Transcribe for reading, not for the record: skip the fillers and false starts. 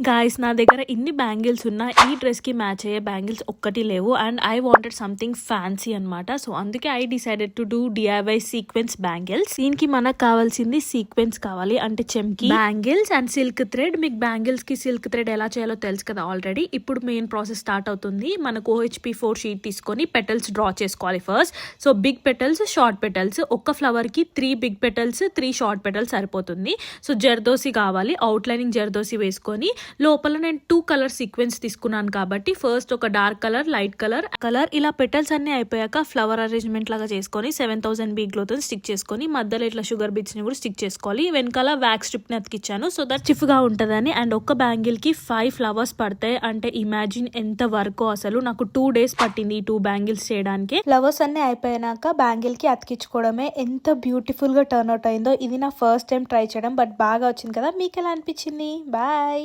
Guys నా దగ్గర ఇన్ని బ్యాంగిల్స్ ఉన్నా ఈ డ్రెస్ కి మ్యాచ్ అయ్యే బ్యాంగిల్స్ ఒక్కటి లేవు and I wanted something fancy అనమాట. సో అందుకే I decided to do DIY sequence bangles. దీనికి మనకు కావాల్సింది సీక్వెన్స్ కావాలి, అంటే చెమ్కి, బ్యాంగిల్స్ అండ్ సిల్క్ థ్రెడ్. మీకు బ్యాంగిల్స్ కి సిల్క్ థ్రెడ్ ఎలా చేయాలో తెలుసు కదా ఆల్రెడీ. ఇప్పుడు మెయిన్ ప్రాసెస్ స్టార్ట్ అవుతుంది. మనకు OHP4 షీట్ తీసుకొని పెటల్స్ డ్రా చేసుకోవాలి first. So big petals, short petals, ఒక్క ఫ్లవర్ కి 3 బిగ్ పెటల్స్ 3 షార్ట్ పెటల్స్ సరిపోతుంది. సో జర్దోసి కావాలి, అవుట్ లైనింగ్ జర్దోసి వేసుకొని లోపల నేను 2 కలర్ సీక్వెన్స్ తీసుకున్నాను కాబట్టి ఫస్ట్ ఒక డార్క్ కలర్, లైట్ కలర్ ఇలా పెటల్స్ అన్ని అయిపోయాక ఫ్లవర్ అరేంజ్మెంట్ లాగా చేసుకొని 7000 బీ గ్లో తో స్టిక్ చేసుకొని మధ్యలో ఇట్లా షుగర్ బీట్స్ ని కూడా స్టిక్ చేసుకోవాలి. వెనకాల వ్యాక్స్ స్ట్రిప్ ని అతికిచ్చాను సో దట్ స్టిఫ్ గా ఉంటదని. అండ్ ఒక్క బ్యాంగిల్ కి 5 ఫ్లవర్స్ పడతాయి. అంటే ఇమాజిన్ ఎంత వర్క్ అసలు. నాకు 2 డేస్ పట్టింది ఈ 2 బ్యాంగిల్స్ చేయడానికి. ఫ్లవర్స్ అన్ని అయిపోయాక బ్యాంగిల్ కి అతికించుకోవడమే. ఎంత బ్యూటిఫుల్ గా టర్న్ అవుట్ అయిందో. ఇది నా ఫస్ట్ టైం ట్రై చేయడం, బట్ బాగా వచ్చింది కదా. మీకు ఎలా అనిపించింది? బాయ్.